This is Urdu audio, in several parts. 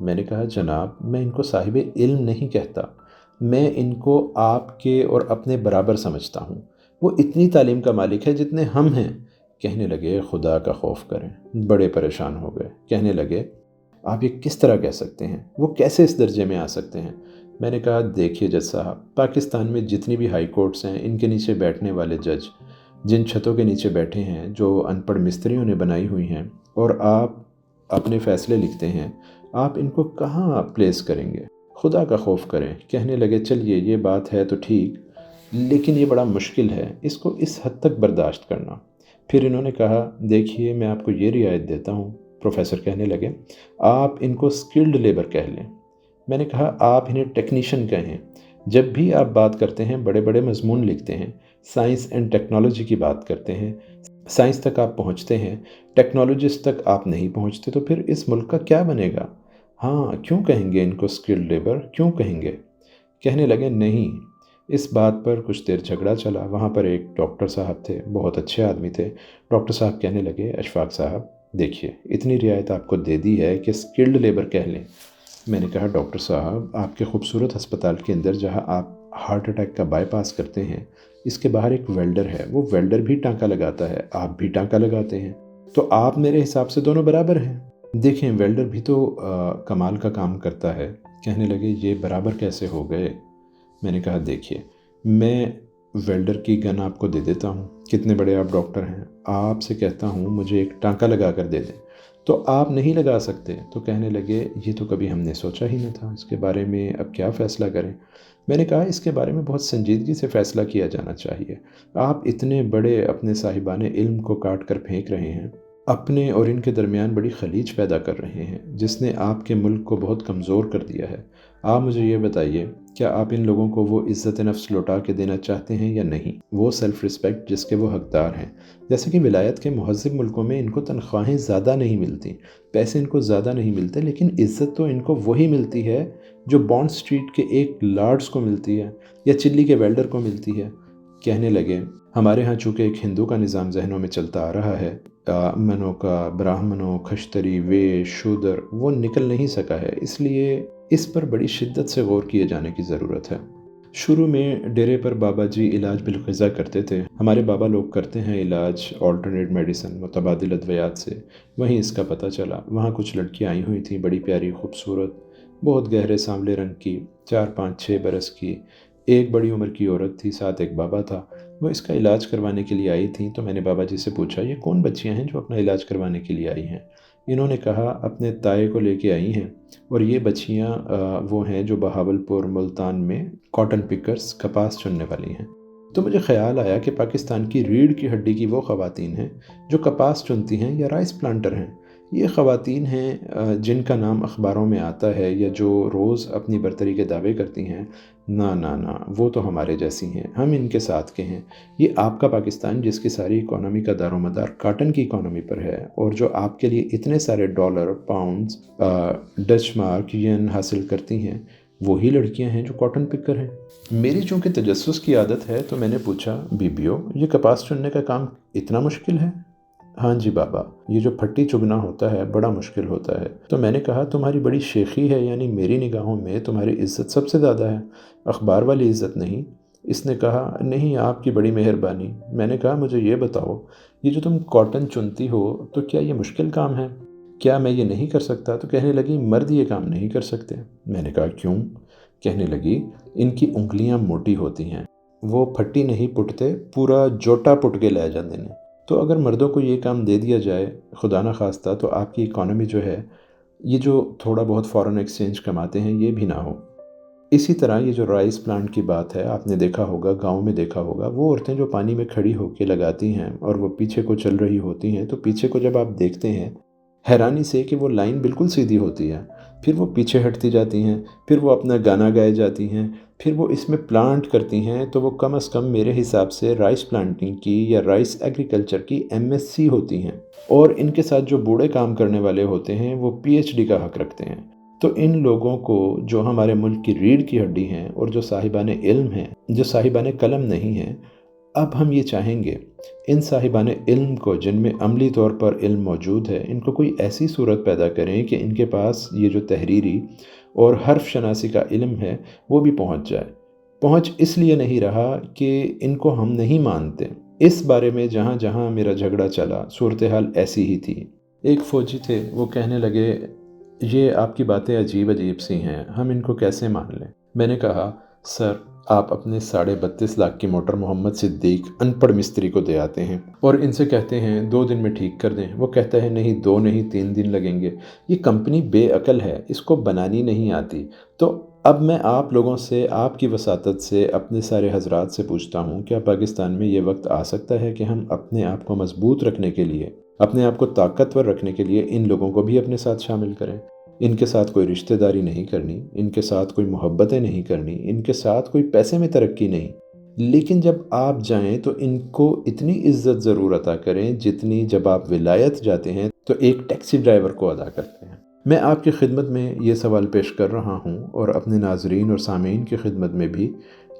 میں نے کہا جناب میں ان کو صاحب علم نہیں کہتا، میں ان کو آپ کے اور اپنے برابر سمجھتا ہوں، وہ اتنی تعلیم کا مالک ہے جتنے ہم ہیں۔ کہنے لگے خدا کا خوف کریں، بڑے پریشان ہو گئے، کہنے لگے آپ یہ کس طرح کہہ سکتے ہیں، وہ کیسے اس درجے میں آ سکتے ہیں؟ میں نے کہا دیکھیے جج صاحب، پاکستان میں جتنی بھی ہائی کورٹس ہیں ان کے نیچے بیٹھنے والے جج جن چھتوں کے نیچے بیٹھے ہیں جو ان پڑھ مستریوں نے بنائی ہوئی ہیں، اور آپ اپنے فیصلے لکھتے ہیں، آپ ان کو کہاں پلیس کریں گے؟ خدا کا خوف کریں۔ کہنے لگے چلیے یہ بات ہے تو ٹھیک، لیکن یہ بڑا مشکل ہے اس کو اس حد تک برداشت کرنا۔ پھر انہوں نے کہا دیکھیے میں آپ کو یہ رعایت دیتا ہوں، پروفیسر کہنے لگے آپ ان کو سکلڈ لیبر کہہ لیں۔ میں نے کہا آپ انہیں ٹیکنیشین کہیں۔ جب بھی آپ بات کرتے ہیں بڑے بڑے مضمون لکھتے ہیں، سائنس اینڈ ٹیکنالوجی کی بات کرتے ہیں، سائنس تک آپ پہنچتے ہیں، ٹیکنالوجسٹ تک آپ نہیں پہنچتے، تو پھر اس ملک کا کیا بنے گا؟ ہاں کیوں کہیں گے ان کو سکلڈ لیبر، کیوں کہیں گے؟ کہنے لگے نہیں۔ اس بات پر کچھ دیر جھگڑا چلا۔ وہاں پر ایک ڈاکٹر صاحب تھے، بہت اچھے آدمی تھے۔ ڈاکٹر صاحب کہنے لگے اشفاق صاحب دیکھیے اتنی رعایت آپ کو دے دی ہے کہ سکلڈ لیبر کہہ لیں۔ میں نے کہا ڈاکٹر صاحب آپ کے خوبصورت ہسپتال کے اندر جہاں آپ ہارٹ اٹیک کا بائی پاس کرتے ہیں، اس کے باہر ایک ویلڈر ہے، وہ ویلڈر بھی ٹانکا لگاتا ہے، آپ بھی ٹانکا لگاتے ہیں، تو آپ میرے حساب سے دونوں برابر ہیں۔ دیکھیں ویلڈر بھی تو کمال کا کام کرتا ہے۔ کہنے لگے یہ برابر کیسے ہو گئے؟ میں نے کہا دیکھیے میں ویلڈر کی گن آپ کو دے دیتا ہوں، کتنے بڑے آپ ڈاکٹر ہیں، آپ سے کہتا ہوں مجھے ایک ٹانکا لگا کر دے دیں تو آپ نہیں لگا سکتے۔ تو کہنے لگے یہ تو کبھی ہم نے سوچا ہی نہ تھا، اس کے بارے میں اب کیا فیصلہ کریں؟ میں نے کہا اس کے بارے میں بہت سنجیدگی سے فیصلہ کیا جانا چاہیے۔ آپ اتنے بڑے اپنے صاحبان علم کو کاٹ کر پھینک رہے ہیں، اپنے اور ان کے درمیان بڑی خلیج پیدا کر رہے ہیں جس نے آپ کے ملک کو بہت کمزور کر دیا ہے۔ آپ مجھے یہ بتائیے کیا آپ ان لوگوں کو وہ عزت نفس لوٹا کے دینا چاہتے ہیں یا نہیں، وہ سیلف رسپیکٹ جس کے وہ حقدار ہیں؟ جیسے کہ ولایت کے مہذب ملکوں میں ان کو تنخواہیں زیادہ نہیں ملتی، پیسے ان کو زیادہ نہیں ملتے، لیکن عزت تو ان کو وہی ملتی ہے جو بانڈ سٹریٹ کے ایک لارڈز کو ملتی ہے یا چلی کے ویلڈر کو ملتی ہے۔ کہنے لگے ہمارے ہاں چونکہ ایک ہندو کا نظام ذہنوں میں چلتا آ رہا ہے، منوں کا، براہمنوں، کھشتری، ویش، شودر، وہ نکل نہیں سکا ہے، اس لیے اس پر بڑی شدت سے غور کیے جانے کی ضرورت ہے۔ شروع میں ڈیرے پر بابا جی علاج بالغذا کرتے تھے، ہمارے بابا لوگ کرتے ہیں علاج آلٹرنیٹ میڈیسن، متبادل ادویات سے۔ وہیں اس کا پتہ چلا، وہاں کچھ لڑکیاں آئی ہوئی تھیں، بڑی پیاری خوبصورت، بہت گہرے سانولے رنگ کی، 4 5 6 برس کی، ایک بڑی عمر کی عورت تھی، ساتھ ایک بابا تھا۔ وہ اس کا علاج کروانے کے لیے آئی تھیں، تو میں نے بابا جی سے پوچھا یہ کون بچیاں ہیں جو اپنا علاج کروانے کے لیے آئی ہیں؟ انہوں نے کہا اپنے تائے کو لے کے آئی ہیں، اور یہ بچیاں وہ ہیں جو بہاولپور ملتان میں کاٹن پکرز، کپاس چننے والی ہیں۔ تو مجھے خیال آیا کہ پاکستان کی ریڑھ کی ہڈی کی وہ خواتین ہیں جو کپاس چنتی ہیں یا رائس پلانٹر ہیں۔ یہ خواتین ہیں جن کا نام اخباروں میں آتا ہے یا جو روز اپنی برتری کے دعوے کرتی ہیں، نہ وہ تو ہمارے جیسی ہیں، ہم ان کے ساتھ کے ہیں۔ یہ آپ کا پاکستان جس کی ساری اکانومی کا دار و مدار کاٹن کی اکانومی پر ہے، اور جو آپ کے لیے اتنے سارے ڈالر، پاؤنڈز، ڈچ مارک، ین حاصل کرتی ہیں، وہی لڑکیاں ہیں جو کاٹن پکر ہیں۔ میری چونکہ تجسس کی عادت ہے تو میں نے پوچھا بیبیو یہ کپاس چننے کا کام اتنا مشکل ہے؟ ہاں جی بابا، یہ جو پھٹی چگنا ہوتا ہے بڑا مشکل ہوتا ہے۔ تو میں نے کہا تمہاری بڑی شیخی ہے، یعنی میری نگاہوں میں تمہاری عزت سب سے زیادہ ہے، اخبار والی عزت نہیں۔ اس نے کہا نہیں آپ کی بڑی مہربانی۔ میں نے کہا مجھے یہ بتاؤ یہ جو تم کاٹن چنتی ہو تو کیا یہ مشکل کام ہے؟ کیا میں یہ نہیں کر سکتا؟ تو کہنے لگی مرد یہ کام نہیں کر سکتے۔ میں نے کہا کیوں؟ کہنے لگی ان کی انگلیاں موٹی ہوتی ہیں، وہ پھٹی نہیں پٹتے، پورا جوٹا پٹ کے لے جاندے نے۔ تو اگر مردوں کو یہ کام دے دیا جائے خدا نہ خواستہ تو آپ کی اکانومی جو ہے، یہ جو تھوڑا بہت فارن ایکسچینج کماتے ہیں یہ بھی نہ ہو۔ اسی طرح یہ جو رائس پلانٹ کی بات ہے، آپ نے دیکھا ہوگا، گاؤں میں دیکھا ہوگا، وہ عورتیں جو پانی میں کھڑی ہو کے لگاتی ہیں اور وہ پیچھے کو چل رہی ہوتی ہیں، تو پیچھے کو جب آپ دیکھتے ہیں حیرانی سے کہ وہ لائن بالکل سیدھی ہوتی ہے، پھر وہ پیچھے ہٹتی جاتی ہیں، پھر وہ اپنا گانا گائے جاتی ہیں، پھر وہ اس میں پلانٹ کرتی ہیں، تو وہ کم از کم میرے حساب سے رائس پلانٹنگ کی یا رائس ایگریکلچر کی MS سی ہوتی ہیں، اور ان کے ساتھ جو بوڑھے کام کرنے والے ہوتے ہیں وہ PhD کا حق رکھتے ہیں۔ تو ان لوگوں کو جو ہمارے ملک کی ریڑھ کی ہڈی ہیں اور جو صاحبان علم ہیں، جو صاحبان قلم نہیں ہیں، اب ہم یہ چاہیں گے ان صاحبان علم کو جن میں عملی طور پر علم موجود ہے، ان کو کوئی ایسی صورت پیدا کریں کہ ان کے پاس یہ جو تحریری اور حرف شناسی کا علم ہے وہ بھی پہنچ جائے۔ پہنچ اس لیے نہیں رہا کہ ان کو ہم نہیں مانتے، اس بارے میں جہاں جہاں میرا جھگڑا چلا صورتحال ایسی ہی تھی۔ ایک فوجی تھے، وہ کہنے لگے یہ آپ کی باتیں عجیب عجیب سی ہیں، ہم ان کو کیسے مان لیں؟ میں نے کہا سر، آپ اپنے 32.5 لاکھ کی موٹر محمد صدیق ان پڑھ مستری کو دے آتے ہیں اور ان سے کہتے ہیں 2 دن میں ٹھیک کر دیں، وہ کہتا ہے نہیں 2 نہیں 3 دن لگیں گے۔ یہ کمپنی بے عقل ہے، اس کو بنانی نہیں آتی۔ تو اب میں آپ لوگوں سے، آپ کی وساطت سے، اپنے سارے حضرات سے پوچھتا ہوں، کیا پاکستان میں یہ وقت آ سکتا ہے کہ ہم اپنے آپ کو مضبوط رکھنے کے لیے، اپنے آپ کو طاقتور رکھنے کے لیے ان لوگوں کو بھی اپنے ساتھ شامل کریں؟ ان کے ساتھ کوئی رشتہ داری نہیں کرنی، ان کے ساتھ کوئی محبتیں نہیں کرنی، ان کے ساتھ کوئی پیسے میں ترقی نہیں، لیکن جب آپ جائیں تو ان کو اتنی عزت ضرور عطا کریں جتنی جب آپ ولایت جاتے ہیں تو ایک ٹیکسی ڈرائیور کو ادا کرتے ہیں۔ میں آپ کی خدمت میں یہ سوال پیش کر رہا ہوں اور اپنے ناظرین اور سامعین کی خدمت میں بھی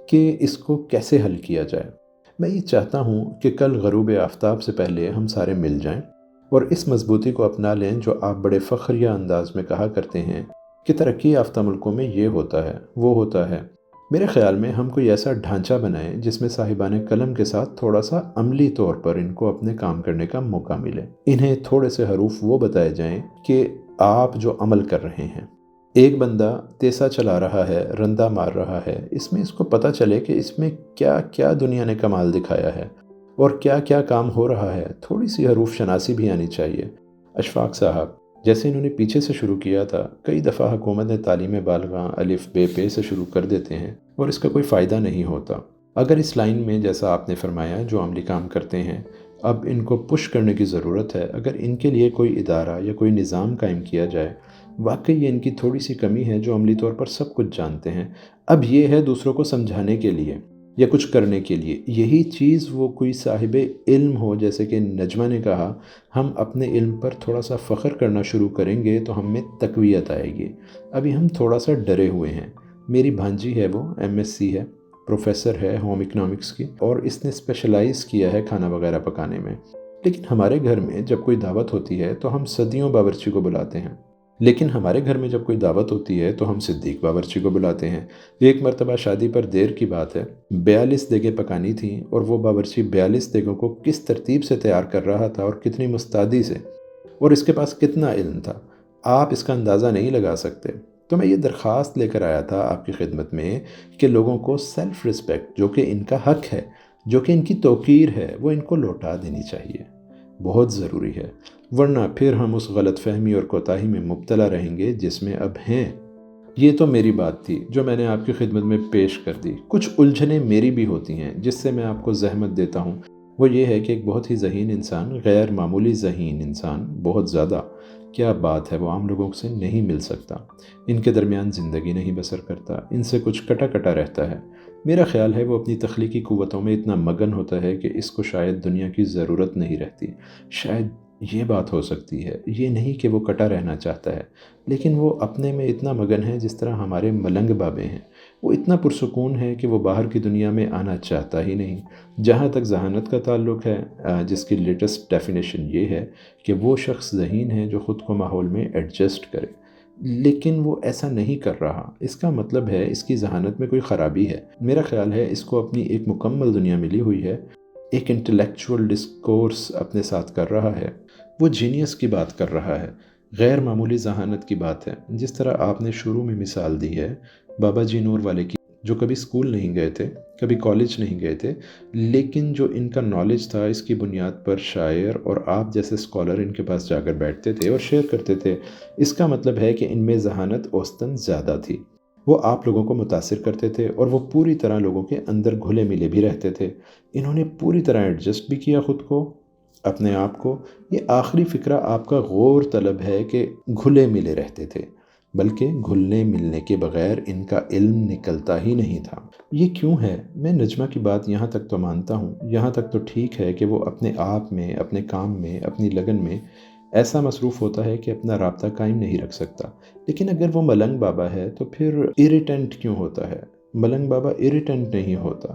کہ اس کو کیسے حل کیا جائے۔ میں یہ چاہتا ہوں کہ کل غروب آفتاب سے پہلے ہم سارے مل جائیں اور اس مضبوطی کو اپنا لیں جو آپ بڑے فخریہ انداز میں کہا کرتے ہیں کہ ترقی یافتہ ملکوں میں یہ ہوتا ہے، وہ ہوتا ہے۔ میرے خیال میں ہم کوئی ایسا ڈھانچہ بنائیں جس میں صاحبان قلم کے ساتھ تھوڑا سا عملی طور پر ان کو اپنے کام کرنے کا موقع ملے۔ انہیں تھوڑے سے حروف وہ بتائے جائیں کہ آپ جو عمل کر رہے ہیں، ایک بندہ تیسا چلا رہا ہے، رندہ مار رہا ہے، اس میں اس کو پتہ چلے کہ اس میں کیا کیا دنیا نے کمال دکھایا ہے اور کیا کیا کام ہو رہا ہے۔ تھوڑی سی حروف شناسی بھی آنی چاہیے۔ اشفاق صاحب، جیسے انہوں نے پیچھے سے شروع کیا تھا، کئی دفعہ حکومت نے تعلیم بالغاں الف بے پے سے شروع کر دیتے ہیں اور اس کا کوئی فائدہ نہیں ہوتا۔ اگر اس لائن میں جیسا آپ نے فرمایا جو عملی کام کرتے ہیں، اب ان کو پش کرنے کی ضرورت ہے۔ اگر ان کے لیے کوئی ادارہ یا کوئی نظام قائم کیا جائے، واقعی یہ ان کی تھوڑی سی کمی ہے جو عملی طور پر سب کچھ جانتے ہیں، اب یہ ہے دوسروں کو سمجھانے کے لیے یا کچھ کرنے کے لیے۔ یہی چیز وہ کوئی صاحب علم ہو، جیسے کہ نجمہ نے کہا، ہم اپنے علم پر تھوڑا سا فخر کرنا شروع کریں گے تو ہم میں تقویت آئے گی۔ ابھی ہم تھوڑا سا ڈرے ہوئے ہیں۔ میری بھانجی ہے، وہ MSc ہے، پروفیسر ہے ہوم اکنامکس کی، اور اس نے اسپیشلائز کیا ہے کھانا وغیرہ پکانے میں۔ لیکن ہمارے گھر میں جب کوئی دعوت ہوتی ہے تو ہم صدیوں باورچی کو بلاتے ہیں، لیکن ہمارے گھر میں جب کوئی دعوت ہوتی ہے تو ہم صدیق باورچی کو بلاتے ہیں۔ ایک مرتبہ شادی پر دیر کی بات ہے، 42 دیگیں پکانی تھیں اور وہ باورچی 42 دیگوں کو کس ترتیب سے تیار کر رہا تھا اور کتنی مستعدی سے، اور اس کے پاس کتنا علم تھا، آپ اس کا اندازہ نہیں لگا سکتے۔ تو میں یہ درخواست لے کر آیا تھا آپ کی خدمت میں کہ لوگوں کو سیلف رسپیکٹ، جو کہ ان کا حق ہے، جو کہ ان کی توقیر ہے، وہ ان کو لوٹا دینی چاہیے، بہت ضروری ہے، ورنہ پھر ہم اس غلط فہمی اور کوتاہی میں مبتلا رہیں گے جس میں اب ہیں۔ یہ تو میری بات تھی جو میں نے آپ کی خدمت میں پیش کر دی۔ کچھ الجھنیں میری بھی ہوتی ہیں جس سے میں آپ کو زحمت دیتا ہوں، وہ یہ ہے کہ ایک بہت ہی ذہین انسان، غیر معمولی ذہین انسان، بہت زیادہ، کیا بات ہے، وہ عام لوگوں سے نہیں مل سکتا، ان کے درمیان زندگی نہیں بسر کرتا، ان سے کچھ کٹا کٹا رہتا ہے۔ میرا خیال ہے وہ اپنی تخلیقی قوتوں میں اتنا مگن ہوتا ہے کہ اس کو شاید دنیا کی ضرورت نہیں رہتی۔ شاید یہ بات ہو سکتی ہے، یہ نہیں کہ وہ کٹا رہنا چاہتا ہے، لیکن وہ اپنے میں اتنا مگن ہے جس طرح ہمارے ملنگ بابے ہیں۔ وہ اتنا پرسکون ہے کہ وہ باہر کی دنیا میں آنا چاہتا ہی نہیں۔ جہاں تک ذہانت کا تعلق ہے، جس کی لیٹسٹ ڈیفینیشن یہ ہے کہ وہ شخص ذہین ہے جو خود کو ماحول میں ایڈجسٹ کرے، لیکن وہ ایسا نہیں کر رہا۔ اس کا مطلب ہے اس کی ذہانت میں کوئی خرابی ہے۔ میرا خیال ہے اس کو اپنی ایک مکمل دنیا ملی ہوئی ہے، ایک انٹلیکچول ڈسکورس اپنے ساتھ کر رہا ہے، وہ جینیس کی بات کر رہا ہے، غیر معمولی ذہانت کی بات ہے۔ جس طرح آپ نے شروع میں مثال دی ہے بابا جی نور والے کی، جو کبھی اسکول نہیں گئے تھے، کبھی کالج نہیں گئے تھے، لیکن جو ان کا نالج تھا اس کی بنیاد پر شاعر اور آپ جیسے اسکالر ان کے پاس جا کر بیٹھتے تھے اور شیئر کرتے تھے۔ اس کا مطلب ہے کہ ان میں ذہانت اوسطاً زیادہ تھی۔ وہ آپ لوگوں کو متاثر کرتے تھے اور وہ پوری طرح لوگوں کے اندر گھلے ملے بھی رہتے تھے۔ انہوں نے پوری طرح ایڈجسٹ بھی کیا خود کو، اپنے آپ کو۔ یہ آخری فقرہ آپ کا غور طلب ہے کہ گھلے ملے رہتے تھے، بلکہ گھلنے ملنے کے بغیر ان کا علم نکلتا ہی نہیں تھا۔ یہ کیوں ہے؟ میں نجمہ کی بات یہاں تک تو مانتا ہوں، یہاں تک تو ٹھیک ہے کہ وہ اپنے آپ میں، اپنے کام میں، اپنی لگن میں ایسا مصروف ہوتا ہے کہ اپنا رابطہ قائم نہیں رکھ سکتا۔ لیکن اگر وہ ملنگ بابا ہے تو پھر ایریٹنٹ کیوں ہوتا ہے؟ ملنگ بابا ایریٹنٹ نہیں ہوتا،